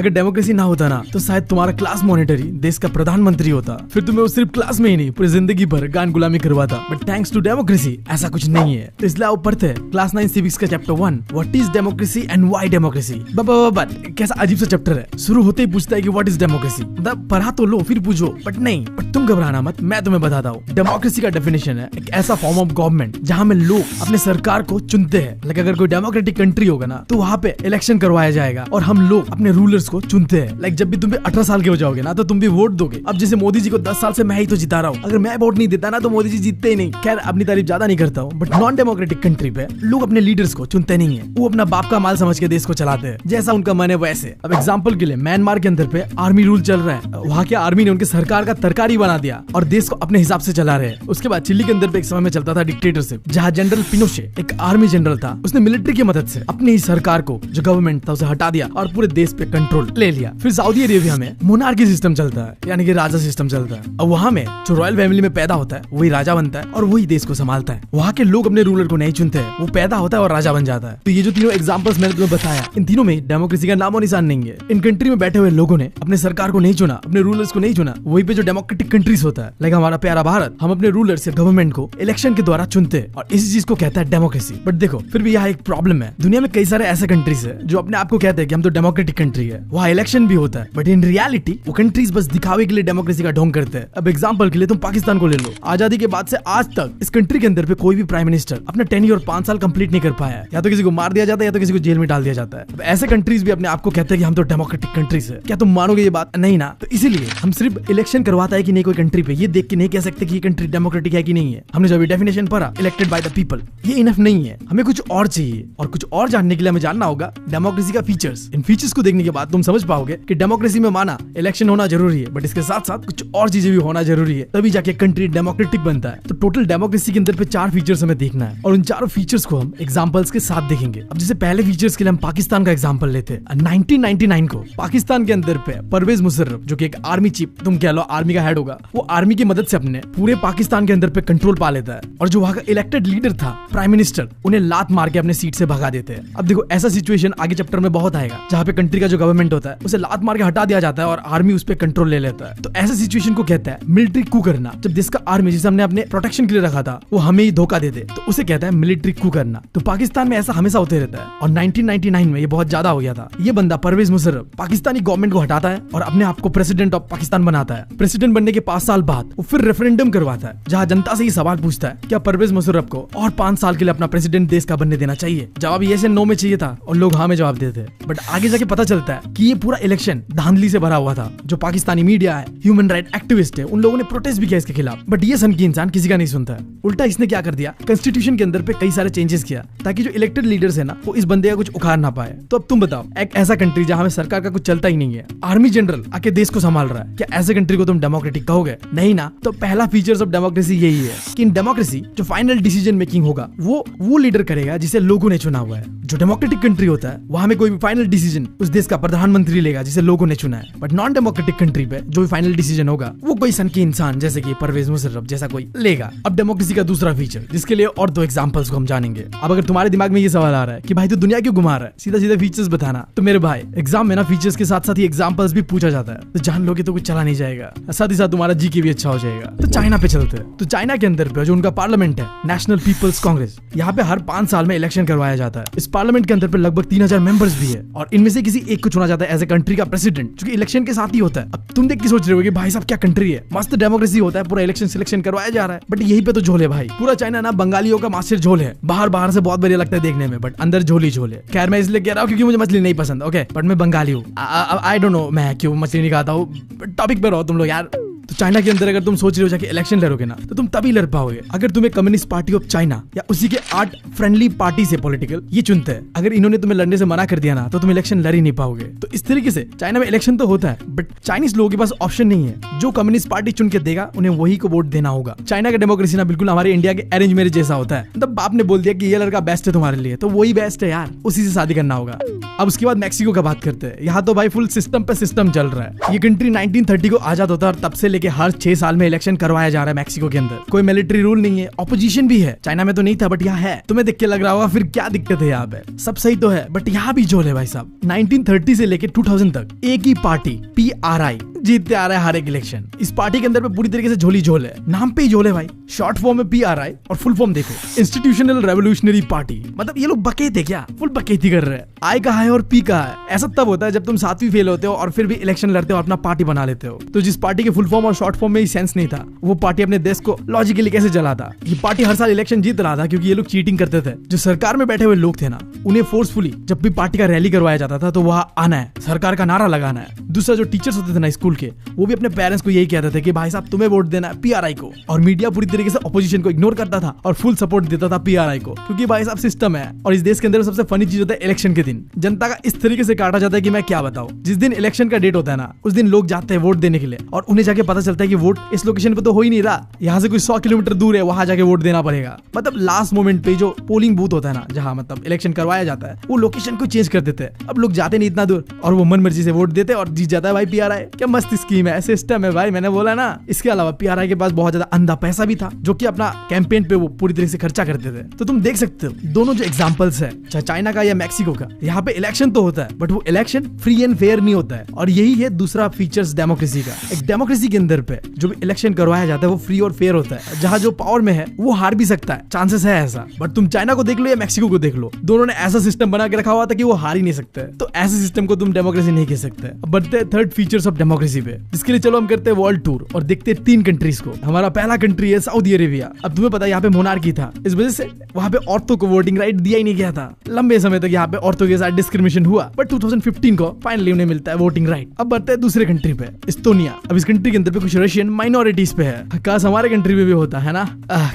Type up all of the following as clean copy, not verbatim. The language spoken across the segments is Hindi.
अगर डेमोक्रेसी ना होता ना तो शायद तुम्हारा क्लास मॉनिटर ही देश का प्रधानमंत्री होता, फिर तुम्हें वो सिर्फ क्लास में ही नहीं पूरी जिंदगी भर गान गुलामी करवाता। बट थैंक्स टू डेमोक्रेसी ऐसा कुछ नहीं है। तो इसलिए आप पढ़ते हैं क्लास 9 सिविक्स का chapter 1 what is democracy and why democracy. But कैसा अजीब सा चैप्टर है, शुरू होते ही पूछता है कि व्हाट इज डेमोक्रेसी। मतलब पढ़ा तो लो फिर पूछो, बट नहीं। बट तुम घबराना मत, मैं तुम्हें बताता हूँ। डेमोक्रेसी का डेफिनेशन है एक ऐसा फॉर्म ऑफ गवर्नमेंट जहाँ में लोग अपने सरकार को चुनते हैं। लेकिन अगर कोई डेमोक्रेटिक कंट्री होगा ना तो वहाँ पे इलेक्शन करवाया जाएगा और हम लोग अपने रूलर्स को चुनते हैं। लाइक जब भी तुम भी 18 साल के हो जाओगे ना तो तुम भी वोट दोगे। अब जैसे मोदी जी को 10 साल से मैं ही तो जिता रहा हूँ, अगर मैं वोट नहीं देता ना तो मोदी जी जीतते ही नहीं। खैर अपनी तारीफ ज्यादा नहीं करता हूँ, बट नॉन डेमोक्रेटिक कंट्री पे लोग अपने लीडर्स को चुनते नहीं है, वो अपना बाप का माल समझ के देश को चलाते हैं जैसा उनका मन है वैसे। अब एग्जाम्पल के लिए म्यांमार के अंदर पे आर्मी रूल चल रहा है, वहाँ के आर्मी ने उनके सरकार का तरकारी बना दिया और देश को अपने हिसाब से चला रहे हैं। उसके बाद चिली के अंदर पे एक समय में चलता था डिक्टेटरशिप, जहाँ जनरल पिनोशे एक आर्मी जनरल था, उसने मिलिट्री की मदद से अपनी ही सरकार को जो गवर्नमेंट था उसे हटा दिया और पूरे देश पे कंट्रोल ले लिया। फिर सऊदी अरेबिया में मोनार्की सिस्टम चलता है, यानी कि राजा सिस्टम चलता है। और वहाँ में जो रॉयल फैमिली में पैदा होता है वही राजा बनता है और वही देश को संभालता है। वहाँ के लोग अपने रूलर को नहीं चुनते हैं, वो पैदा होता है और राजा बन जाता है। तो ये जो तीनों एग्जांपल्स मैंने तुम्हें बताया, इन तीनों में डेमोक्रेसी का नामो निशान नहीं है। इन कंट्री में बैठे हुए लोगों ने अपने सरकार को नहीं चुना, अपने रूलर्स को नहीं चुना। वहीं पे जो डेमोक्रेटिक कंट्रीज होता है लाइक हमारा प्यारा भारत, हम अपने रूलर्स या गवर्नमेंट को इलेक्शन के द्वारा चुनते हैं और इसी चीज को कहता है डेमोक्रेसी। बट देखो फिर भी यहाँ एक प्रॉब्लम है, दुनिया में कई सारे ऐसे कंट्रीज है जो अपने आप को कहते हैं कि हम तो डेमोक्रेटिक कंट्री है, वहाँ इलेक्शन भी होता है, बट इन रियलिटी वो कंट्रीज बस दिखावे के लिए डेमोक्रेसी का ढोंग करते हैं। अब एग्जांपल के लिए तुम पाकिस्तान को ले लो, आजादी के बाद से आज तक इस कंट्री के अंदर पे कोई भी प्राइम मिनिस्टर अपने टेन्योर 5 साल कंप्लीट नहीं कर पाया, या तो किसी को मार दिया जाता है या तो किसी को जेल में डाल दिया जाता है। अब ऐसे कंट्रीज भी अपने आप को कहते हैं कि हम तो डेमोक्रेटिक कंट्रीज है। क्या तुम मानोगे ये बात? नहीं ना। तो इसीलिए हम सिर्फ इलेक्शन करवाता है कि नहीं कोई कंट्री पे, ये देख के नहीं कह सकते कि ये कंट्री डेमोक्रेटिक है कि नहीं है। हमने जो अभी डेफिनेशन पढ़ा इलेक्टेड बाय द पीपल, ये इनफ नहीं है, हमें कुछ और चाहिए। और कुछ और जानने के लिए हमें जानना होगा डेमोक्रेसी का फीचर्स। इन फीचर्स को देखने के बाद तुम समझ पाओगे कि डेमोक्रेसी में माना इलेक्शन होना जरूरी है, बट इसके साथ साथ कुछ और चीजें भी होना जरूरी है, तभी जाके कंट्री डेमोक्रेटिक बनता है। तो टोटल डेमोक्रेसी के अंदर पे 4 फीचर्स हमें देखना है और उन चारों फीचर्स को हम एग्जांपल्स के साथ देखेंगे। अब जैसे पहले फीचर्स के लिए हम पाकिस्तान का एग्जांपल लेते हैं। 1999 को पाकिस्तान के अंदर पे परवेज मुशर्रफ जो कि एक आर्मी चीफ, तुम कह लो आर्मी का हेड होगा, वो आर्मी की मदद से अपने पूरे पाकिस्तान के अंदर पे कंट्रोल पा लेता है और जो वहाँ का इलेक्टेड लीडर था प्राइम मिनिस्टर, उन्हें लात मार के अपने सीट से भगा देते हैं। अब देखो ऐसा सिचुएशन आगे चैप्टर में बहुत आएगा जहाँ पे कंट्री का जो गवर्नमेंट होता है उसे लात मार के हटा दिया जाता है और आर्मी उस पर कंट्रोल ले लेता है। तो ऐसा सिचुएशन को कहता है मिलिट्री कू करना। जब देश का आर्मी जिसे हमने अपने प्रोटेक्शन के लिए रखा था वो हमें ही धोखा दे दे तो उसे कहता है मिलिट्री कू करना। तो पाकिस्तान में ऐसा हमेशा होते रहता है और 1999 में ये बहुत ज्यादा हो गया था। ये बंदा परवेज मुशर्रफ पाकिस्तानी गवर्नमेंट को हटाता है और अपने आप को प्रेसिडेंट ऑफ पाकिस्तान बनाता है। प्रेसिडेंट बनने के 5 साल बाद वो फिर रेफरेंडम करवाता है जहाँ जनता से ये सवाल पूछता है क्या परवेज मुशर्रफ को और 5 साल के लिए अपना प्रेसिडेंट देश का बनने देना चाहिए। जवाब ये से नो में चाहिए था और लोग हाँ में जवाब देते थे। बट आगे जाके पता चलता है कि ये पूरा इलेक्शन धांधली से भरा हुआ था। जो पाकिस्तानी मीडिया है, ह्यूमन राइट एक्टिविस्ट है, उन लोगों ने प्रोटेस्ट भी किया इसके खिलाफ, बट ये सन की इंसान किसी का नहीं सुनता है। उल्टा इसने क्या कर दिया, कॉन्स्टिट्यूशन के अंदर पे कई सारे चेंजेस किया ताकि जो इलेक्टेड लीडर्स है ना वो इस बंदे का कुछ उखाड़ ना पाए। तो अब तुम बताओ, एक ऐसा कंट्री जहाँ में सरकार का कुछ चलता ही नहीं है, आर्मी जनरल आके देश को संभाल रहा है, क्या ऐसे कंट्री को तुम डेमोक्रेटिक कहोगे? नहीं ना। तो पहला फीचर्स ऑफ डेमोक्रेसी यही है कि इन डेमोक्रेसी जो फाइनल डिसीजन मेकिंग होगा वो लीडर करेगा जिसे लोगों ने चुना हुआ है। जो डेमोक्रेटिक कंट्री होता है वहां में कोई भी फाइनल डिसीजन उस देश का प्रधानमंत्री लेगा जिसे लोगों ने चुना है। बट नॉन डेमोक्रेटिक कंट्री पे जो भी फाइनल डिसीजन होगा वो कोई सन की इंसान जैसे कि परवेज मुशर्रफ जैसा कोई लेगा। अब डेमोक्रेसी का दूसरा फीचर जिसके लिए और 2 एग्जांपल्स को हम जानेंगे। अब अगर तुम्हारे दिमाग में ये सवाल आ रहा है कि भाई तू दुनिया क्यों घुमा रहा है, सीधा सीधा फीचर्स बताना, तो मेरे भाई एग्जाम में ना फीचर्स के साथ साथ ही एग्जांपल्स भी पूछा जाता है, तो जान लोगे तो कुछ चला नहीं जाएगा, साथ ही साथ तुम्हारा जीके भी अच्छा हो जाएगा। तो चाइना पे चलते हैं। तो चाइना के अंदर पे जो उनका पार्लियामेंट है नेशनल पीपल्स कांग्रेस, यहाँ पे हर 5 साल में इलेक्शन करवाया जाता है। इस पार्लियामेंट के अंदर पे लगभग 3000 मेंबर्स भी है और इनमें से किसी एक को चुना जाता है एज ए कंट्री का प्रेसिडेंट, जो कि इलेक्शन के साथ ही होता है। अब तुम देख के सोच रहे हो कि भाई साहब क्या कंट्री है, मस्त डेमोक्रेसी होता है, पूरा इलेक्शन सिलेक्शन करवाया जा रहा है, बट यही पे तो झोल है भाई। पूरा चाइना ना बंगालियों का मास्टर झोल है, बाहर से बहुत बढ़िया लगता है देखने में, बट अंदर झोल ही झोल है। खैर मैं इसलिए कह रहा हूँ क्योंकि मुझे मछली नहीं पसंद, ओके, बट मैं बंगाली हूँ। आई डोंट नो मैं क्यों मछली नहीं खाता हूँ, टॉपिक पे रहो तुम लोग यार। तो चाइना के अंदर अगर तुम सोच रहे हो जाके इलेक्शन लड़ोगे ना तो तुम तभी लड़ पाओगे अगर तुम्हें कम्युनिस्ट पार्टी ऑफ चाइना या उसी के 8 फ्रेंडली पार्टी से पॉलिटिकल ये चुनते हैं। अगर इन्होंने तुम्हें लड़ने से मना कर दिया ना तो तुम इलेक्शन लड़ ही नहीं पाओगे। तो इस तरीके से चाइना में इलेक्शन तो होता है बट चाइनीज लोगों के पास ऑप्शन नहीं है, जो कम्युनिस्ट पार्टी चुन के देगा उन्हें वही को वोट देना होगा। चाइना का डेमोक्रेसी ना बिल्कुल हमारे इंडिया के अरेंज मैरिज जैसा होता है, मतलब बाप ने बोल दिया कि ये लड़का बेस्ट है तुम्हारे लिए तो वही बेस्ट है यार, उसी से शादी करना होगा। अब उसके बाद मैक्सिको का बात करते हैं। यहाँ तो भाई फुल सिस्टम पे सिस्टम चल रहा है। ये कंट्री 1930 को आजाद होता है और तब से लेके कि हर 6 साल में इलेक्शन करवाया जा रहा है मैक्सिको के अंदर। कोई मिलिट्री रूल नहीं है, ऑपोजिशन भी है। चाइना में तो नहीं था बट यहाँ है। तुम्हें देख के लग रहा होगा फिर क्या दिक्कत है यहाँ पे। सब सही तो है बट यहाँ भी झोल है भाई साहब। 1930 से लेके 2000 तक एक ही पार्टी PRI जीतते आ रहा है हर एक इलेक्शन। इस पार्टी के अंदर पे पूरी तरीके से झोली झोल है, नाम पे ही झोल है भाई। शॉर्ट फॉर्म में PRI और फुल फॉर्म देखो इंस्टीट्यूशनल रेवोल्यूशनरी पार्टी। मतलब ये लोग बकेत है क्या? फुल बकेती कर रहे हैं। आई कहा है और पी कहा है। ऐसा तब होता है जब तुम 7वीं फेल होते हो और फिर भी इलेक्शन लड़ते हो, अपना पार्टी बना लेते हो। तो जिस पार्टी के फुल फॉर्म और शॉर्ट फॉर्म में ही सेंस नहीं था, वो पार्टी अपने देश को लॉजिकली कैसे चलाता। ये पार्टी हर साल इलेक्शन जीत रहा था क्योंकि ये लोग चीटिंग करते थे। जो सरकार में बैठे हुए लोग थे ना, उन्हें फोर्सफुली जब भी पार्टी का रैली करवाया जाता था तो वहां आना है, सरकार का नारा लगाना है। दूसरा जो टीचर्स होते थे ना स्कूल के, वो भी अपने पेरेंट्स को यही कहते थे कि भाई साहब तुम्हें वोट देना है PRI को। और मीडिया पूरी तरीके से ऑपोजिशन को इग्नोर करता था और फुल सपोर्ट देता था PRI को, क्योंकि भाई साहब सिस्टम है। और इस देश के अंदर सबसे फनी चीज होता है इलेक्शन के दिन जनता का इस तरीके से काटा जाता है कि मैं क्या बताऊं। जिस दिन इलेक्शन का डेट होता है ना, उस दिन लोग जाते हैं वोट देने के लिए और उन्हें जाके पता चलता है कि वोट इस लोकेशन पे तो हो ही नहीं रहा, यहाँ से कोई 100 किलोमीटर दूर है, वहां जाके वोट देना पड़ेगा। मतलब लास्ट मोमेंट पे जो पोलिंग बूथ होता है ना, जहाँ मतलब इलेक्शन करवाया जाता है, वो लोकेशन को चेंज कर देते हैं। अब लोग जाते नहीं इतना दूर और वो मन मर्जी से वोट देते और जीत जाता है भाई PRI। क्या मस्त स्कीम है, सिस्टम है भाई, मैंने बोला ना। इसके अलावा PRI के पास बहुत ज्यादा अंधा पैसा भी था जो कि अपना कैंपेन पे वो पूरी तरह से खर्चा करते थे। तो तुम देख सकते हो दोनों जो एग्जांपल्स है, चाहे चाइना का या मैक्सिको का, यहाँ पे इलेक्शन तो होता है बट वो इलेक्शन फ्री एंड फेयर नहीं होता है। और यही है दूसरा फीचर्स डेमोक्रेसी का। एक डेमोक्रेसी के अंदर पे जो भी इलेक्शन करवाया जाता है वो फ्री और फेयर होता है। जहाँ जो पावर में है वो हार भी सकता है, चांसेस है ऐसा। बट तुम चाइना को देख लो या मैक्सिको को देख लो, दोनों ने ऐसा सिस्टम बना के रखा हुआ था कि वो हार ही नहीं सकते। तो ऐसे सिस्टम को तुम डेमोक्रेसी नहीं कह सकते। अब बढ़ते हैं थर्ड फीचर्स ऑफ डेमोक्रेसी पे, जिसके लिए चलो हम करते हैं वर्ल्ड टूर और देखते हैं 3 कंट्रीज को। हमारा पहला कंट्री है सऊदी अरेबिया। अब तुम्हें पता है यहाँ पे मोनार्की था, इस वजह से वहाँ पे औरतों को वोटिंग राइट दिया ही नहीं गया था। लंबे समय तक यहाँ पे औरतों के साथ डिस्क्रिमिनेशन हुआ, बट 2015 को फाइनली उन्हें मिलता है वोटिंग राइट। अब बढ़ते हैं दूसरे कंट्री पे, इस्तोनिया। अब इस कंट्री के अंदर पे कुछ रशियन माइनॉरिटीज पे है, काश हमारे कंट्री में भी होता है ना।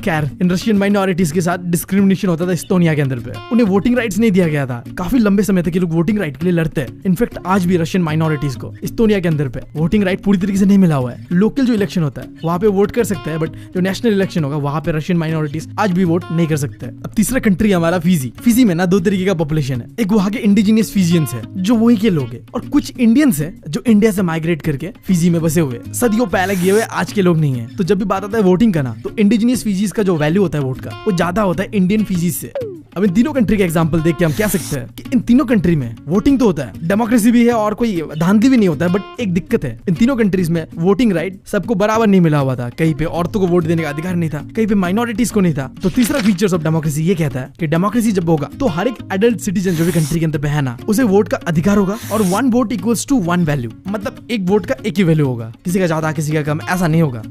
खैर इन रशियन माइनॉरिटीज के साथ डिस्क्रिमिनेशन होता था इस्तोनिया के अंदर पे। उन्हें वोटिंग राइट्स नहीं दिया गया था। काफी लंबे समय तक ये लोग वोटिंग राइट के लिए लड़ते हैं। इनफैक्ट आज भी रशियन माइनॉरिटीज को इस्तोनिया के अंदर पे वोटिंग राइट पूरी तरीके से नहीं मिला हुआ है। लोकल जो इलेक्शन होता है वहाँ पे वोट कर सकते हैं, बट जो नेशनल इलेक्शन होगा वहाँ पे रशियन माइनॉरिटीज आज भी वोट नहीं कर सकते। अब तीसरा कंट्री हमारा फिजी। फिजी में ना 2 तरीके का पॉपुलेशन है। एक वहाँ के इंडिजिनियस फिजियंस है जो वही के लोग हैं, और कुछ इंडियंस है जो इंडिया से माइग्रेट करके फिजी में बसे हुए, सदियों पहले गए हुए, आज के लोग नहीं है। तो जब भी बात आता है वोटिंग का ना, तो इंडिजिनियस फिजीज का जो वैल्यू होता है वोट का, वो ज्यादा होता है इंडियन फिजीज से। अब इन तीनों कंट्री का एग्जांपल देख के हम कह सकते हैं कि इन तीनों कंट्री में वोटिंग तो होता है, डेमोक्रेसी भी है और कोई धांधली भी नहीं होता है। बट एक दिक्कत है, इन तीनों कंट्रीज में वोटिंग राइट सबको बराबर नहीं मिला हुआ था। कहीं पे औरतों को वोट देने का अधिकार नहीं था, कहीं पे माइनॉरिटीज को नहीं था। तो तीसरा फीचर्स ऑफ डेमोक्रेसी ये कहता है कि डेमोक्रेसी जब होगा तो हर एक एडल्ट सिटीजन जो भी कंट्री के अंदर पे है ना, उसे वोट का अधिकार होगा और 1 वोट इक्वल्स टू 1 वैल्यू। मतलब एक वोट का एक ही वैल्यू होगा, किसी का ज्यादा किसी का कम, ऐसा नहीं होगा।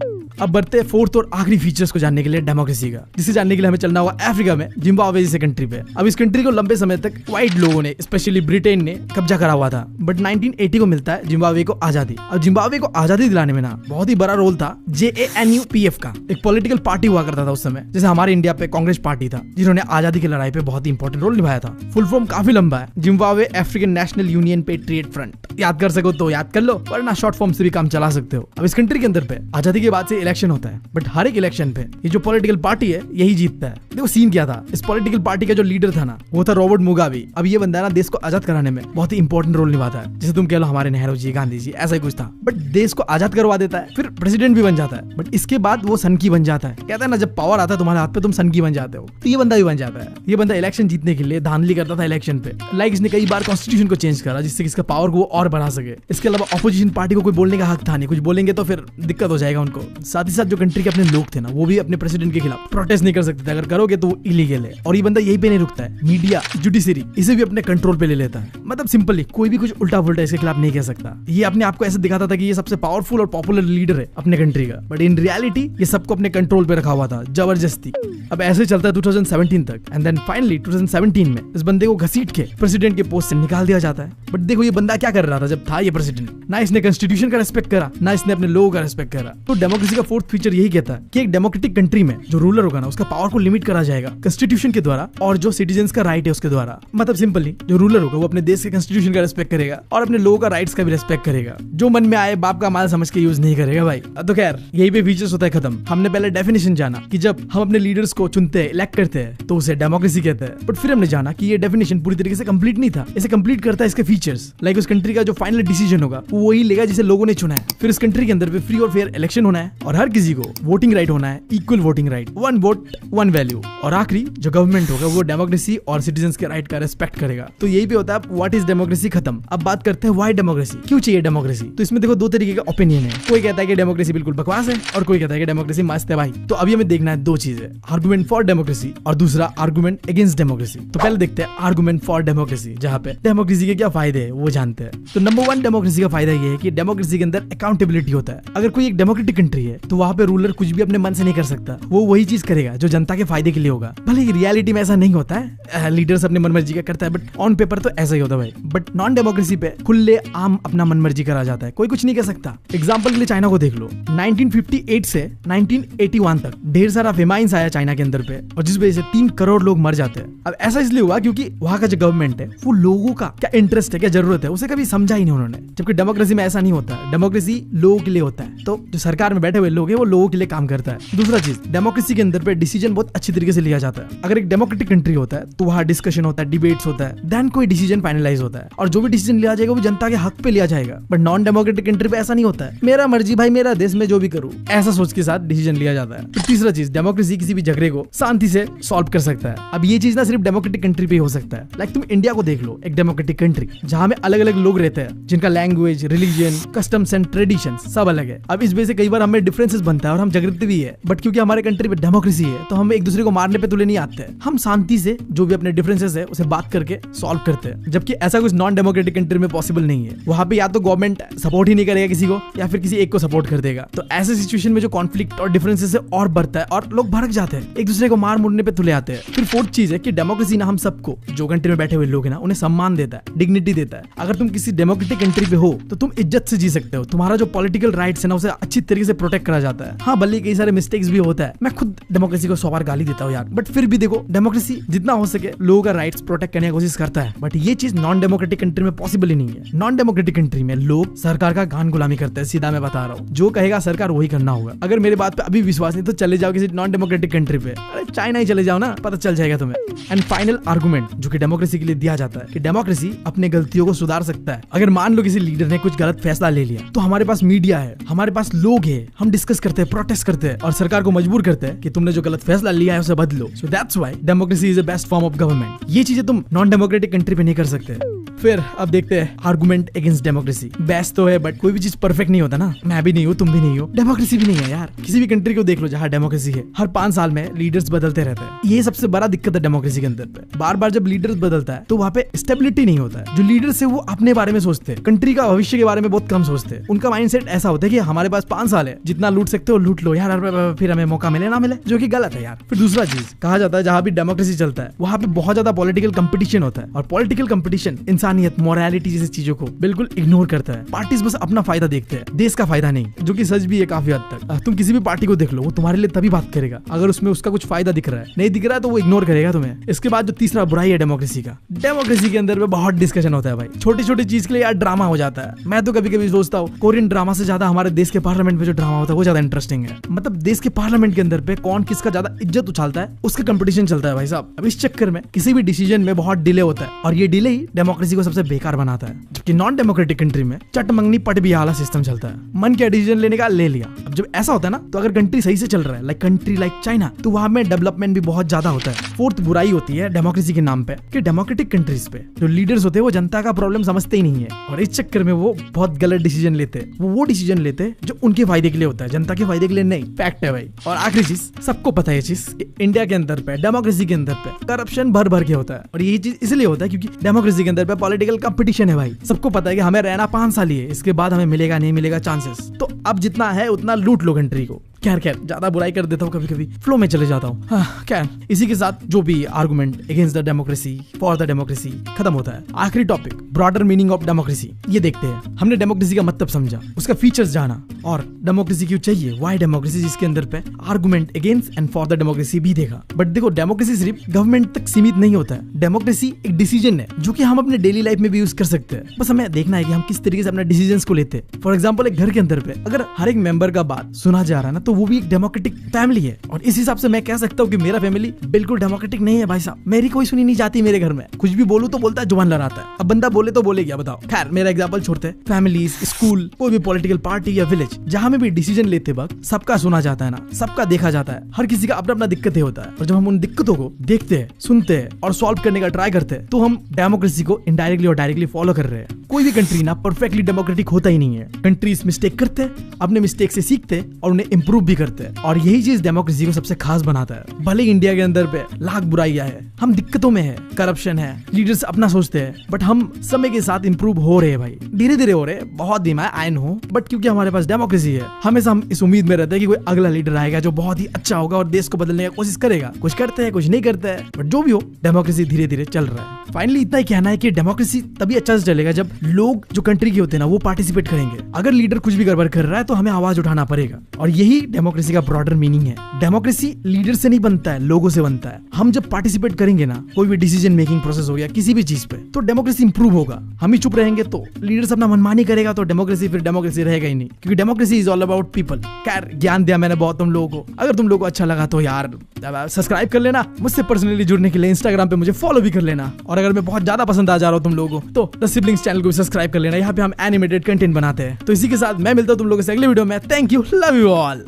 अब बढ़ते हैं फोर्थ और आखिरी फीचर्स को जानने के लिए डेमोक्रेसी का, जिसे जानने के लिए हमें चलना होगा अफ्रीका में जिम्बाब्वे जैसे कंट्री पे। अब इस कंट्री को लंबे समय तक व्हाइट लोगों ने, स्पेशली ब्रिटेन ने कब्जा करा हुआ था, बट 1980 को मिलता है जिम्बाब्वे को आजादी। अब जिम्बाब्वे को आजादी दिलाने में ना बहुत ही बड़ा रोल था JANU-PF का। एक पॉलिटिकल पार्टी हुआ करता था उस समय, जैसे हमारे इंडिया पे कांग्रेस पार्टी था, जिन्होंने आजादी की लड़ाई पे बहुत ही इंपॉर्टेंट रोल निभाया था। फुल फॉर्म काफी लंबा है, Zimbabwe African national union patriot front. याद कर सको तो याद कर लो, वरना शॉर्ट फॉर्म से भी काम चला सकते हो। अब इस कंट्री के अंदर पे आजादी के बाद से इलेक्शन होता है, बट हर एक इलेक्शन पे ये जो पॉलिटिकल पार्टी है यही जीतता है। देखो सीन क्या था, इस पॉलिटिकल पार्टी का जो लीडर था ना, वो था रॉबर्ट मुगाबे। अब ये बंदा ना देश को आजाद कराने में बहुत ही इंपॉर्टेंट रोल निभाता है, जैसे तुम कह लो हमारे नेहरू जी, गांधी जी, ऐसा ही कुछ था। बट देश को आजाद करवा देता है, फिर प्रेसिडेंट भी बन जाता है, बट इसके बाद वो सनकी बन जाता है। कहता है ना, जब पावर आता है तुम्हारे हाथ पे तुम सनकी बन जाते हो, तो ये बंदा भी बन जाता है। ये बंदा इलेक्शन जीतने के लिए धांधली करता था इलेक्शन पे। लाइक इसने कई बार कॉन्स्टिट्यूशन को चेंज करा जिससे इसका पावर को और बढ़ा सके। इसके अलावा ऑपोजिशन पार्टी को कोई बोलने का हक था नहीं, कुछ बोलेंगे तो फिर दिक्कत हो जाएगा उनको। साथ ही साथ जो कंट्री के अपने लोग थे ना, वो भी अपने प्रेसिडेंट के खिलाफ प्रोटेस्ट नहीं कर सकते थे। अगर करोगे तो वो इलीगल है। और ये बंदा यही पे नहीं रुकता है, मीडिया, जुडिशरी, इसे भी अपने कंट्रोल पे ले लेता है। मतलब सिंपली कोई भी कुछ उल्टा पुल्टा इसके खिलाफ नहीं कह सकता। ये अपने आप को ऐसे दिखाता था कि ये सबसे पावरफुल और पॉपुलर लीडर है अपने कंट्री का, बट इन रियलिटी ये सबको अपने कंट्रोल पे रखा हुआ था जबरदस्ती। अब ऐसे चलता है 2017 तक, एंड देन फाइनली 2017 में इस बंदे को घसीट के प्रेसिडेंट के पोस्ट से निकाल दिया जाता है। बट देखो ये बंदा क्या कर रहा था जब था ये प्रेसिडेंट, ना इसने कॉन्स्टिट्यूशन का रेस्पेक्ट करा, ना इसने अपने लोगों का रेस्पेक्ट करा। तो डेमोक्रेसी का फोर्थ फीचर यही कहता है कि एक डेमोक्रेटिक कंट्री में जो रूलर होगा ना, उसका पावर को लिमिट करा जाएगा कॉन्स्टिट्यूशन के द्वारा और जो सिटीजन्स का राइट है उसके द्वारा। मतलब सिंपली जो रूलर होगा वो अपने देश के कॉन्स्टिट्यूशन का रेस्पेक्ट करेगा और अपने लोगों का राइट्स का भी रेस्पेक्ट करेगा। जो मन में आए बाप का माल समझ के यूज नहीं करेगा भाई। तो खैर यही पे फीचर्स होता है खत्म। हमने पहले डेफिनेशन जाना कि जब हम अपने लीडर्स को चुनते हैं, इलेक्ट करते हैं, तो उसे डेमोक्रेसी कहते हैं। बट फिर हमने जाना कि ये डेफिनेशन पूरी तरीके से कंप्लीट नहीं था। इसे कंप्लीट करता है इसके फीचर्स। लाइक उस कंट्री का जो फाइनल डिसीजन होगा वो वही लेगा जिसे लोगों ने चुना है। फिर इस कंट्री के अंदर अंदर पे फ्री और फेयर इलेक्शन होना है और हर किसी को वोटिंग राइट होना है, equal voting right, 1 vote 1 value. और आखिरी जो गवर्नमेंट होगा वो डेमोक्रेसी और सिटीजंस के राइट का रिस्पेक्ट करेगा। तो यही पे होता है व्हाट इज डेमोक्रेसी खत्म। अब बात करते हैं व्हाई डेमोक्रेसी, क्यों चाहिए डेमोक्रेसी। तो इसमें देखो 2 तरीके का ओपिनियन है। कोई कहता है कि डेमोक्रेसी बिल्कुल बकवास है और कोई कहता है कि डेमोक्रेसी मस्त है भाई। तो अभी हमें देखना है 2 चीजें, आर्गुमेंट फॉर डेमोक्रेसी और दूसरा आर्गुमेंट अगेंस्ट डेमोक्रेसी। तो पहले देखते हैं आर्गुमेंट फॉर डेमोक्रेसी, जहाँ पे डेमोक्रेसी के क्या फायदे हैं वो जानते हैं। तो नंबर 1 डेमोक्रेसी का फायदा ये है कि डेमोक्रेसी के अंदर अकाउंटेबिलिटी होता है। अगर कोई एक डेमोक्रेटिक कंट्री है तो वहाँ पे रूलर कुछ भी अपने मन से नहीं कर सकता, वो वही चीज करेगा जो जनता के फायदे के लिए होगा। भले ही रियलिटी में ऐसा नहीं होता है, लीडर्स अपने मनमर्जी का करता है, बट ऑन पेपर तो ऐसा ही होता है भाई। बट नॉन डेमोक्रेसी पे खुले आम अपना मनमर्जी करा जाता है, कोई कुछ नहीं कर सकता। एग्जाम्पल के लिए चाइना को देख लो, 1958 से 1981 तक ढेर सारा फेमाइंस आया चाइना के अंदर पे, और जिस वजह से 3 करोड़ लोग मर जाते हैं। अब ऐसा इसलिए हुआ क्योंकि वहाँ का जो गवर्नमेंट है वो लोगों का क्या इंटरेस्ट है, क्या जरूरत है, उसे कभी समझा ही नहीं उन्होंने। जबकि डेमोक्रेसी में ऐसा नहीं होता है, डेमोक्रेसी लोगों के लिए होता है। तो जो सरकार में बैठे हुए लोग हैं वो लोगों के लिए काम करता है। दूसरा चीज, डेमोक्रेसी के अंदर पे डिसीजन बहुत अच्छी तरीके से लिया जाता है। अगर एक डेमोक्रेटिक कंट्री होता है तो वहाँ डिस्कशन होता है, डिबेट्स होता है, देन कोई डिसीजन फाइनलाइज होता है, और जो भी डिसीजन लिया जाएगा वो जनता के हक पे लिया जाएगा। बट नॉन डेमोक्रेटिक कंट्री पे ऐसा नहीं होता है, मेरा मर्जी भाई, मेरा देश में जो भी करूँ, ऐसा सोच के साथ डिसीजन लिया जाता है। तो तीसरा चीज, डेमोक्रेसी किसी भी झगड़े को शांति से सॉल्व कर सकता है। अब ये चीज ना सिर्फ डेमोक्रेटिक कंट्री पे हो सकता है। लाइक तुम इंडिया को देख लो, एक डेमोक्रेटिक कंट्री जहाँ में अलग अलग लोग रहते हैं, जिनका language, religion, customs and traditions सब अलग है। अब इस वजह से कई बार हमें डिफरेंसेस बनता है और हम झगड़ते भी है, बट क्योंकि हमारे कंट्री पे डेमोक्रेसी है तो हम एक दूसरे को मारने पे तुले नहीं आते हैं। हम शांति से जो भी अपने डिफरेंसेस है उसे बात करके सॉल्व करते हैं, जबकि ऐसा कुछ नॉन डेमोक्रेटिक कंट्री में पॉसिबल नहीं है। वहाँ पे या तो गवर्नमेंट सपोर्ट ही नहीं करेगा किसी को, या फिर किसी एक को सपोर्ट कर देगा। तो ऐसे सिचुएशन में जो कॉन्फ्लिक्ट और डिफरेंसेस है और बढ़ता है और लोग भड़क जाते हैं, एक दूसरे को मार मुड़ने पे तुले आते हैं। फिर 4th चीज है कि डेमोक्रेसी ना हम सबको, जो कंट्री में बैठे हुए लोग हैं ना, उन्हें सम्मान देता है, डिग्निटी देता है। अगर तुम किसी डेमोक्रेटिक कंट्री पे हो तो तुम इज्जत से जी सकते हो, तुम्हारा जो पॉलिटिकल राइट्स है ना उसे अच्छी तरीके से प्रोटेक्ट करा जाता है। हाँ, भले कई सारे मिस्टेक्स भी होता है, मैं खुद डेमोक्रेसी को 100 बार गाली देता हूँ यार, बट फिर भी देखो डेमोक्रेसी जितना हो सके लोगों का राइट्स प्रोटेक्ट करने की कोशिश करता है। बट ये चीज नॉन डेमोक्रेटिक कंट्री में पॉसिबल ही नहीं है। नॉन डेमोक्रेटिक कंट्री में लोग सरकार का गान गुलामी करते हैं, सीधा मैं बता रहा हूँ, जो कहेगा सरकार वही करना होगा। अगर मेरे बात पे अभी विश्वास नहीं तो चले जाओ किसी नॉन डेमोक्रेटिक कंट्री पे, अरे चाइना ही चले जाओ ना, पता चल जाएगा तुम्हें। एंड फाइनल आर्गुमेंट जो कि डेमोक्रेसी के लिए दिया जाता है कि डेमोक्रेसी अपने गलतियों को सुधार सकता है। अगर मान लो किसी लीडर ने कुछ गलत फैसला ले लिया तो हमारे पास मीडिया है, हमारे पास लोग हैं, हम डिस्कस करते हैं, प्रोटेस्ट करते हैं और सरकार को मजबूर करते हैं कि तुमने जो गलत फैसला लिया है उसे बदलो। So that's why democracy is the best form of government. ये चीजें तुम नॉन डेमोक्रेटिक कंट्री पे नहीं कर सकते। फिर अब देखते हैं आर्गुमेंट अगेंस्ट डेमोक्रेसी। बेस्ट तो है बट कोई भी चीज परफेक्ट नहीं होता ना, मैं भी नहीं हूँ, तुम भी नहीं हो, डेमोक्रेसी भी नहीं है यार। किसी भी कंट्री को देख लो जहाँ डेमोक्रेसी है, हर 5 साल में लीडर्स बदलते रहते हैं। ये सबसे बड़ा दिक्कत है डेमोक्रेसी के अंदर पे। बार बार जब लीडर्स बदलता है तो वहाँ पे स्टेबिलिटी नहीं होता है। जो लीडर्स है वो अपने बारे में सोचते हैं, कंट्री का भविष्य के बारे में बहुत कम सोचते हैं। उनका माइंडसेट ऐसा होता है कि हमारे पास 5 साल है, जितना लूट सकते हो लूट लो यार, फिर हमें मौका मिले ना मिले, जो कि गलत है यार। फिर दूसरा चीज, कहा जाता है जहाँ भी डेमोक्रेसी चलता है वहाँ पे बहुत ज्यादा पॉलिटिकल कंपटीशन होता है, और पॉलिटिकल कंपटीशन इंसानियत, मोरालिटी जैसी चीजों को बिल्कुल इग्नोर करता है। पार्टीज बस अपना फायदा देखते हैं, देश का फायदा नहीं, जो कि सच भी है काफी हद तक। तुम किसी भी पार्टी को देख लो, वो तुम्हारे लिए तभी बात करेगा अगर उसमें उसका कुछ फायदा दिख रहा है, नहीं दिख रहा है तो वो इग्नोर करेगा तुम्हें। इसके बाद जो तीसरा बुराई है डेमोक्रेसी का, डेमोक्रेसी के अंदर में बहुत डिस्कशन होता है भाई, छोटी छोटी चीज के लिए यार ड्रामा हो जाता है। मैं तो कभी कभी सोचता हूँ कोरियन ड्रामा से ज्यादा हमारे देश के पार्लियामेंट में जो ड्रामा होता है वो ज्यादा इंटरेस्टिंग है। मतलब देश के पार्लियामेंट के अंदर पे कौन किसका ज्यादा इज्जत उछालता है उसका कंपटीशन चलता है भाई साहब। अब इस चक्कर में किसी भी डिसीजन में बहुत डिले होता है, और ये डिले ही डेमोक्रेसी को सबसे बेकार बनाता है। जबकि नॉन डेमोक्रेटिक कंट्री में चट मंगनी पट भी वाला सिस्टम चलता है, मन क्या डिसीजन लेने का ले लिया। अब जब ऐसा होता है ना, तो अगर कंट्री सही से चल रहा है, लाइक कंट्री लाइक चाइना, तो वहां में डेवलपमेंट भी बहुत ज्यादा होता है। 4th बुराई होती है डेमोक्रेसी के नाम पे कि डेमोक्रेटिक कंट्रीज पे जो लीडर्स होते हैं वो जनता का प्रॉब्लम समझते ही नहीं है, और इस चक्कर में वो बहुत गलत डिसीजन लेते हैं। वो डिसीजन लेते हैं जो उनके फायदे के लिए होता है, जनता के फायदे के लिए नहीं। फैक्ट है भाई। और आखिरी चीज, सबको पता है ये चीज, इंडिया के अंदर पे डेमोक्रेसी के अंदर पे करप्शन भर भर के होता है, और ये चीज इसलिए होता है क्योंकि डेमोक्रेसी के अंदर पे पॉलिटिकल कंपटीशन है भाई। सबको पता है कि हमें रहना 5 साल ही है, इसके बाद हमें मिलेगा नहीं मिलेगा चांसेस, तो अब जितना है उतना लूट लो कंट्री को। खैर ज्यादा बुराई कर देता हूँ, कभी कभी फ्लो में चले जाता हूँ। खैर इसी के साथ जो भी argument against the democracy, for the democracy खत्म होता है। आखिरी topic, broader meaning of democracy, ये देखते हैं। हमने डेमोक्रेसी का मतलब समझा, उसका फीचर्स जाना, और डेमोक्रेसी क्यों चाहिए, व्हाई डेमोक्रेसी, जिसके अंदर पे argument against and for the democracy भी देखा। बट देखो डेमोक्रेसी सिर्फ गवर्नमेंट तक सीमित नहीं होता है। डेमोक्रेसी एक डिसीजन है जो कि हम अपने डेली लाइफ में भी यूज कर सकते हैं। बस हमें देखना है कि हम किस तरीके से अपने डिसीजन को लेते हैं। फॉर एग्जाम्पल एक घर के अंदर पे अगर हर एक मेंबर का बात सुना जा रहा है ना, तो वो भी एक डेमोक्रेटिक फैमिली है। और इस हिसाब से मैं कह सकता हूँ कि मेरा फैमिली बिल्कुल डेमोक्रेटिक नहीं है भाई साहब। मेरी कोई सुनी नहीं जाती मेरे घर में, कुछ भी बोलूं तो बोलता है जुबान लड़ाता है। अब बंदा बोले तो बोले क्या बताओ। खैर मेरा एग्जाम्पल छोड़ते हैं। फैमिली, स्कूल, कोई भी पॉलिटिकल पार्टी या विलेज, जहां में भी डिसीजन लेते वक्त सबका सुना जाता है ना, सबका देखा जाता है। हर किसी का अपना अपना दिक्कतें होता है, और जब हम उन दिक्कतों को देखते हैं, सुनते हैं और सॉल्व करने का ट्राई करते हैं, तो हम डेमोक्रेसी को इनडायरेक्टली और डायरेक्टली फॉलो कर रहे हैं। कोई भी कंट्री ना परफेक्टली डेमोक्रेटिक होता ही नहीं है। कंट्रीज मिस्टेक करते हैं, अपने मिस्टेक से सीखते हैं और उन्हें इंप्रूव भी करते हैं, और यही चीज डेमोक्रेसी को सबसे खास बनाता है। भले इंडिया के अंदर पे लाख बुराइयां है, हम दिक्कतों में है, करप्शन है, लीडर्स अपना सोचते हैं, बट हम समय के साथ इंप्रूव हो रहे हैं भाई, धीरे धीरे हो रहे हैं। बहुत धीमा है आई नो, बट क्योंकि हमारे पास डेमोक्रेसी है, हमेशा हम इस उम्मीद में रहते हैं कि कोई अगला लीडर आएगा जो बहुत ही अच्छा होगा और देश को बदलने की कोशिश करेगा। कुछ करते हैं, कुछ नहीं करते हैं, बट जो भी हो डेमोक्रेसी धीरे धीरे चल रहा है। फाइनली इतना ही कहना है कि डेमोक्रेसी तभी अच्छा से चलेगा जब लोग जो कंट्री के होते हैं ना वो पार्टिसिपेट करेंगे। अगर लीडर कुछ भी गड़बड़ कर रहा है तो हमें आवाज उठाना पड़ेगा, और यही डेमोक्रेसी का ब्रॉडर मीनिंग है। डेमोक्रेसी लीडर से नहीं बनता है, लोगों से बनता है। हम जब पार्टिसिपेट करेंगे ना कोई भी डिसीजन मेकिंग प्रोसेस हो गया किसी भी चीज पे, तो डेमोक्रेसी इंप्रूव होगा। हम ही चुप रहेंगे तो लीडर्स अपना मनमानी करेगा, तो डेमोक्रेसी फिर डेमोक्रेसी रहेगा ही नहीं, क्योंकि democracy is all about people. खैर ज्ञान दिया मैंने बहुत तुम लोगों को। अगर तुम लोगों को अच्छा लगा तो यार सब्सक्राइब कर लेना। मुझसे पर्सनली जुड़ने के लिए इंस्टाग्राम पे मुझे फॉलो भी कर लेना, और अगर मैं बहुत ज्यादा पसंद आ जा रहा हूँ तुम लोगों को तो द सिबलिंग्स चैनल को भी सब्सक्राइब कर लेना। यहाँ पे हम एनिमेटेड कंटेंट बनाते हैं। तो इसी के साथ मैं मिलता हूँ तुम लोगों से अगले वीडियो में। Thank you, love you all.